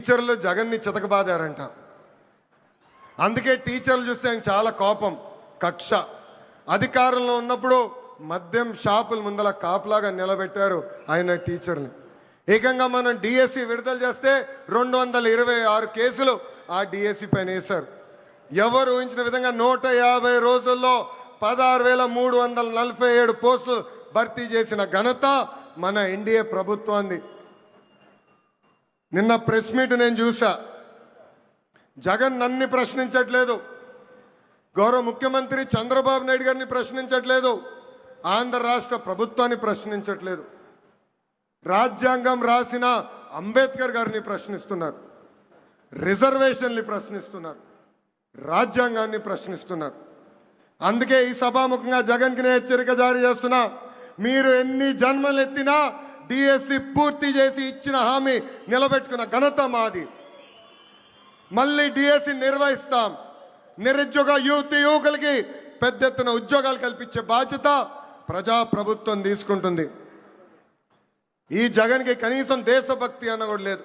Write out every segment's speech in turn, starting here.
టీచర్లు జగన్ని చితకబాదారంట. అందుకే టీచర్లు చూస్తే ఆయన చాలా కోపం, కక్ష. అధికారంలో ఉన్నప్పుడు మద్యం షాపుల ముందల కాపులాగా నిలబెట్టారు ఆయన టీచర్ని. ఏకంగా మనం డిఎస్సి విడుదల చేస్తే 226 కేసులు ఆ డిఎస్సి పైన వేశారు. ఎవరు ఊహించిన విధంగా 150 రోజుల్లో 16,347 పోస్టులు భర్తీ చేసిన ఘనత మన ఎన్డీఏ ప్రభుత్వాన్ని. నిన్న ప్రెస్ మీట్ నేను చూసా. జగన్ నన్ను ప్రశ్నించట్లేదు, గౌరవ ముఖ్యమంత్రి చంద్రబాబు నాయుడు గారిని ప్రశ్నించట్లేదు, ఆంధ్ర రాష్ట్ర ప్రభుత్వాన్ని ప్రశ్నించట్లేదు. రాజ్యాంగం రాసిన అంబేద్కర్ గారిని ప్రశ్నిస్తున్నారు, రిజర్వేషన్ని ప్రశ్నిస్తున్నారు, రాజ్యాంగాన్ని ప్రశ్నిస్తున్నారు. అందుకే ఈ సభాముఖంగా జగన్కి నేను హెచ్చరిక జారీ చేస్తున్నా. మీరు ఎన్ని జన్మలు ఎత్తినా డిఎస్సి పూర్తి చేసి ఇచ్చిన హామీ నిలబెట్టుకున్న ఘనత మాది. మళ్ళీ డిఎస్సి నిర్వహిస్తాం. నిరుద్యోగ యువకులకి పెద్ద ఎత్తున ఉద్యోగాలు కల్పించే బాధ్యత ప్రజాప్రభుత్వం తీసుకుంటుంది. ఈ జగన్కి కనీసం దేశభక్తి అన్న కూడా లేదు.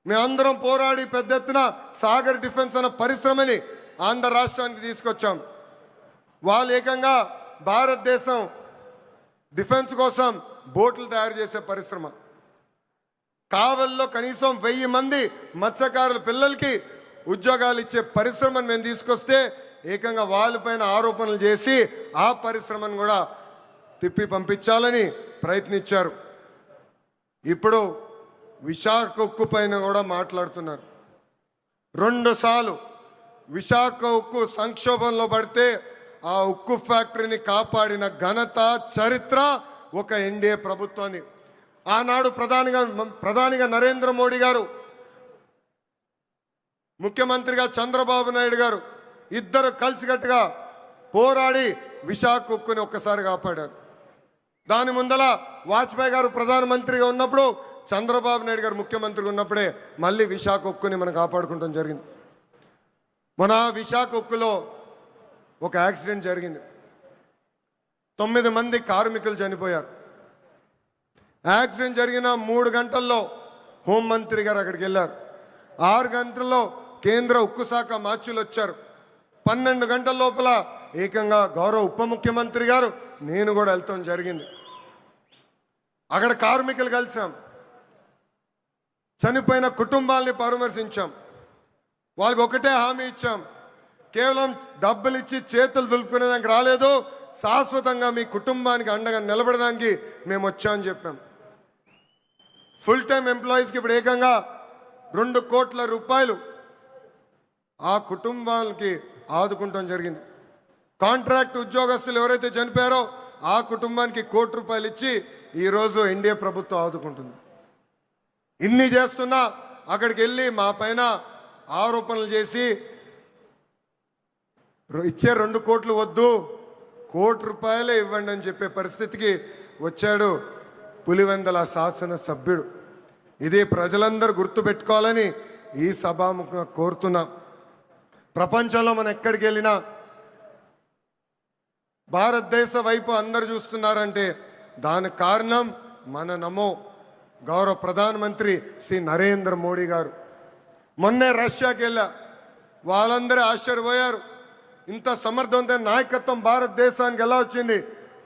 మేమందరం పోరాడి పెద్ద ఎత్తున సాగర్ డిఫెన్స్ అన్న పరిశ్రమని ఆంధ్ర రాష్ట్రానికి తీసుకొచ్చాం. వాళ్ళు ఏకంగా భారతదేశం డిఫెన్స్ కోసం బోట్లు తయారు చేసే పరిశ్రమ. కావల్లో కనీసం 1000 మంది మత్స్యకారుల పిల్లలకి ఉద్యోగాలు ఇచ్చే పరిశ్రమను మేము తీసుకొస్తే ఏకంగా వాళ్ళపైన ఆరోపణలు చేసి ఆ పరిశ్రమను కూడా తిప్పి పంపించాలని ప్రయత్నించారు. ఇప్పుడు విశాఖ ఉక్కు పైన కూడా మాట్లాడుతున్నారు. 2 సార్లు విశాఖ ఉక్కు సంక్షోభంలో పడితే ఆ ఉక్కు ఫ్యాక్టరీని కాపాడిన ఘనత చరిత్ర ఒక ఎన్డీఏ ప్రభుత్వాన్ని. ఆనాడు ప్రధానిగా నరేంద్ర మోడీ గారు, ముఖ్యమంత్రిగా చంద్రబాబు నాయుడు గారు ఇద్దరు కలిసికట్టుగా పోరాడి విశాఖ ఉక్కుని ఒక్కసారి కాపాడారు. దాని ముందల వాజ్పేయి గారు ప్రధానమంత్రిగా ఉన్నప్పుడు, చంద్రబాబు నాయుడు గారు ముఖ్యమంత్రిగా ఉన్నప్పుడే మళ్ళీ విశాఖ ఉక్కుని మనం కాపాడుకుంటాం జరిగింది. మన విశాఖ ఉక్కులో ఒక యాక్సిడెంట్ జరిగింది. 9 మంది కార్మికులు చనిపోయారు. యాక్సిడెంట్ జరిగిన 3 గంటల్లో హోంమంత్రి గారు అక్కడికి వెళ్ళారు. 6 గంటల్లో కేంద్ర ఉక్కు శాఖ మార్చులు వచ్చారు. 12 గంటల లోపల ఏకంగా గౌరవ ఉప ముఖ్యమంత్రి గారు నేను కూడా వెళ్తాం జరిగింది. అక్కడ కార్మికులు కలిసాం, చనిపోయిన కుటుంబాలని పరామర్శించాం. వాళ్ళకి ఒకటే హామీ ఇచ్చాం, కేవలం డబ్బులు ఇచ్చి చేతులు దులుపుకునేదానికి రాలేదు, శాశ్వతంగా మీ కుటుంబానికి అండగా నిలబడడానికి మేము వచ్చామని చెప్పాం. ఫుల్ టైం ఎంప్లాయీస్కి ఇప్పుడు ఏకంగా 2 కోట్ల రూపాయలు ఆ కుటుంబాలకి ఆదుకుంటాం జరిగింది. కాంట్రాక్ట్ ఉద్యోగస్తులు ఎవరైతే చనిపోయారో ఆ కుటుంబానికి 1 కోటి రూపాయలు ఇచ్చి ఈరోజు ఎన్డీఏ ప్రభుత్వం ఆదుకుంటుంది. ఇన్ని చేస్తున్నా అక్కడికి వెళ్ళి మా పైన ఆరోపణలు చేసి ఇచ్చే 2 కోట్లు వద్దు, 1 కోటి రూపాయలే ఇవ్వండి అని చెప్పే పరిస్థితికి వచ్చాడు పులివెందల శాసన సభ్యుడు. ఇది ప్రజలందరూ గుర్తుపెట్టుకోవాలని ఈ సభాముఖంగా కోరుతున్నాం. ప్రపంచంలో మనం ఎక్కడికి వెళ్ళినా భారతదేశ వైపు అందరు చూస్తున్నారంటే దానికి కారణం మన నమో గౌరవ ప్రధానమంత్రి శ్రీ నరేంద్ర మోడీ గారు. మొన్నే రష్యాకి వెళ్ళా, వాళ్ళందరూ ఆశ్చర్యపోయారు. ఇంత సమర్థవంతమైన నాయకత్వం భారతదేశానికి ఎలా వచ్చింది,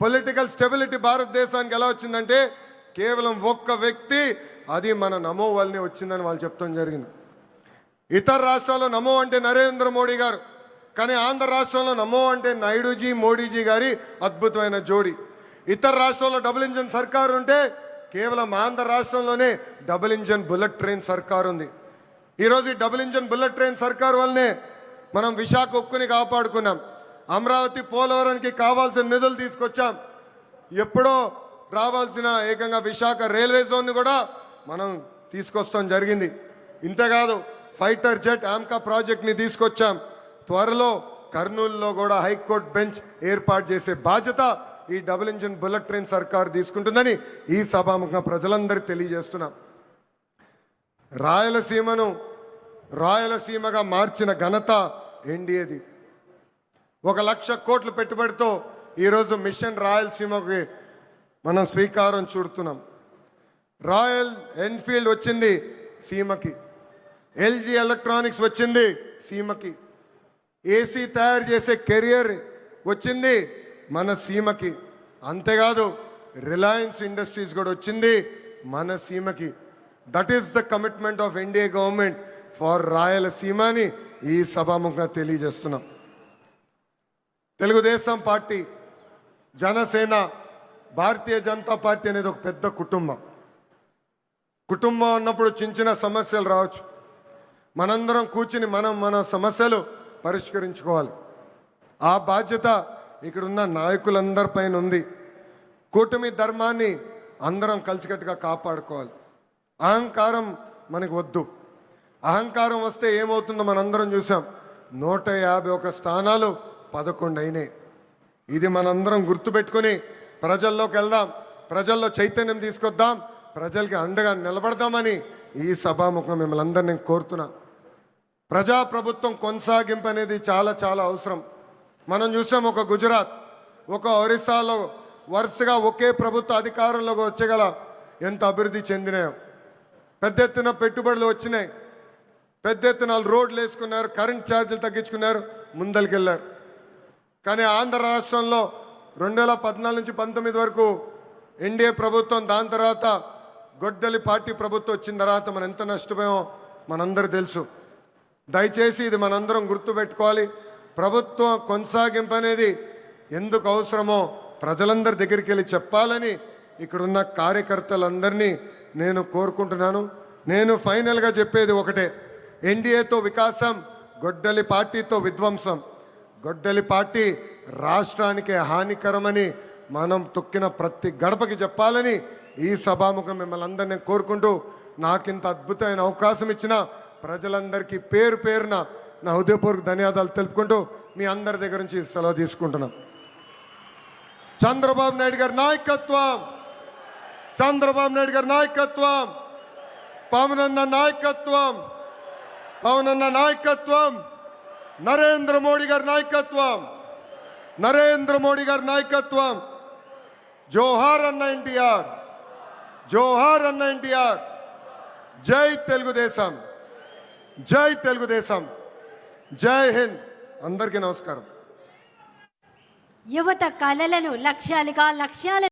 పొలిటికల్ స్టెబిలిటీ భారతదేశానికి ఎలా వచ్చిందంటే కేవలం ఒక్క వ్యక్తి, అది మన నమో వల్లనే వచ్చిందని వాళ్ళు చెప్తాం జరిగింది. ఇతర రాష్ట్రాల్లో నమో అంటే నరేంద్ర మోడీ గారు, కానీ ఆంధ్ర రాష్ట్రంలో నమో అంటే నాయుడుజీ మోడీజీ గారి అద్భుతమైన జోడి. ఇతర రాష్ట్రాల్లో డబుల్ ఇంజన్ సర్కారు ఉంటే కేవలం ఆంధ్ర రాష్ట్రంలోనే డబుల్ ఇంజన్ బుల్లెట్ ట్రైన్ సర్కారు ఉంది. ఈరోజు ఈ డబుల్ ఇంజన్ బుల్లెట్ ట్రైన్ సర్కారు వల్లనే మనం విశాఖ ఉక్కుని కాపాడుకున్నాం. అమరావతి పోలవరానికి కావాల్సిన నిధులు తీసుకొచ్చాం. ఎప్పుడో రావాల్సిన ఏకంగా విశాఖ రైల్వే జోన్ని కూడా మనం తీసుకొస్తాం జరిగింది. ఇంతేకాదు ఫైటర్ జెట్ ఆమ్కా ప్రాజెక్ట్ని తీసుకొచ్చాం. త్వరలో కర్నూలులో కూడా హైకోర్టు బెంచ్ ఏర్పాటు చేసే బాధ్యత ఈ డబుల్ ఇంజిన్ బుల్లెట్ ట్రైన్ సర్కారు తీసుకుంటుందని ఈ సభాముఖంగా ప్రజలందరికీ తెలియజేస్తున్నాం. రాయలసీమగా మార్చిన ఘనత ఎన్డీఏది. 1,00,000 కోట్ల పెట్టుబడితో ఈరోజు మిషన్ రాయలసీమకి మనం శ్రీకారం చుడుతున్నాం. రాయల్ ఎన్ఫీల్డ్ వచ్చింది సీమకి. ఎల్జీ ఎలక్ట్రానిక్స్ వచ్చింది సీమకి, ఏసీ తయారు చేసే కెరియర్ వచ్చింది మన సీమకి. అంతేకాదు రిలయన్స్ ఇండస్ట్రీస్ కూడా వచ్చింది మన సీమకి. That is the commitment of NDA government for Rayalaseema అని ఈ సభాముఖంగా తెలియజేస్తున్నాం. తెలుగుదేశం పార్టీ, జనసేన, భారతీయ జనతా పార్టీ అనేది ఒక పెద్ద కుటుంబం. కుటుంబం అన్నప్పుడు చిన్న చిన్న సమస్యలు రావచ్చు. మనందరం కూర్చుని మన సమస్యలు పరిష్కరించుకోవాలి. ఆ బాధ్యత ఇక్కడున్న నాయకులందరిపైన ఉంది. కూటమి ధర్మాన్ని అందరం కలిసికట్టుగా కాపాడుకోవాలి. అహంకారం మనకు వద్దు. అహంకారం వస్తే ఏమవుతుందో మనందరం చూసాం. 151 స్థానాలు 11 అయినాయి. ఇది మనందరం గుర్తుపెట్టుకొని ప్రజల్లోకి వెళ్దాం, ప్రజల్లో చైతన్యం తీసుకొద్దాం, ప్రజలకి అండగా నిలబడదామని ఈ సభాముఖం మిమ్మల్ని అందరినీ నేను కోరుతున్నా. ప్రజాప్రభుత్వం కొనసాగింపు అనేది చాలా చాలా అవసరం. మనం చూసాం ఒక గుజరాత్, ఒక ఒరిస్సాలో వరుసగా ఒకే ప్రభుత్వ అధికారంలోకి వచ్చగల ఎంత అభివృద్ధి చెందినాయో. పెద్ద ఎత్తున పెట్టుబడులు వచ్చినాయి, పెద్ద ఎత్తున రోడ్లు వేసుకున్నారు, కరెంట్ ఛార్జీలు తగ్గించుకున్నారు, ముందరికెళ్ళారు. కానీ ఆంధ్ర రాష్ట్రంలో 2014 నుంచి 19 వరకు ఎన్డీఏ ప్రభుత్వం, దాని తర్వాత గొడ్డలి పార్టీ ప్రభుత్వం వచ్చిన తర్వాత మనం ఎంత నష్టపోయామో మనందరూ తెలుసు. దయచేసి ఇది మనందరం గుర్తుపెట్టుకోవాలి. ప్రభుత్వం కొనసాగింపు అనేది ఎందుకు అవసరమో ప్రజలందరి దగ్గరికి వెళ్ళి చెప్పాలని ఇక్కడున్న కార్యకర్తలందరినీ నేను కోరుకుంటున్నాను. నేను ఫైనల్గా చెప్పేది ఒకటే, ఎన్డీఏతో వికాసం, గొడ్డలి పార్టీతో విధ్వంసం. గొడ్డలి పార్టీ రాష్ట్రానికి హానికరమని మనం తొక్కిన ప్రతి గడపకి చెప్పాలని ఈ సభాముఖం మిమ్మల్ని అందరినీ కోరుకుంటూ, నాకింత అద్భుతమైన అవకాశం ఇచ్చిన ప్రజలందరికీ పేరు పేరున నా హృదయపూర్వక ధన్యవాదాలు తెలుపుకుంటూ మీ అందరి దగ్గర నుంచి సెలవు తీసుకుంటున్నాం. చంద్రబాబు నాయుడు గారి నాయకత్వం, చంద్రబాబు నాయుడు గారి నాయకత్వం, పవన్ అన్న నాయకత్వం, పవన్ అన్న నాయకత్వం, నరేంద్ర మోడీ గారి నాయకత్వం, నరేంద్ర మోడీ గారి నాయకత్వం. జోహార్ అన్న ఎన్టీఆర్, జోహార్ అన్న ఎన్టీఆర్. జై తెలుగుదేశం, జై తెలుగుదేశం, జై హింద్. అందరికీ నమస్కారం. యువత కలలను లక్ష్యాలుగా, లక్ష్యాల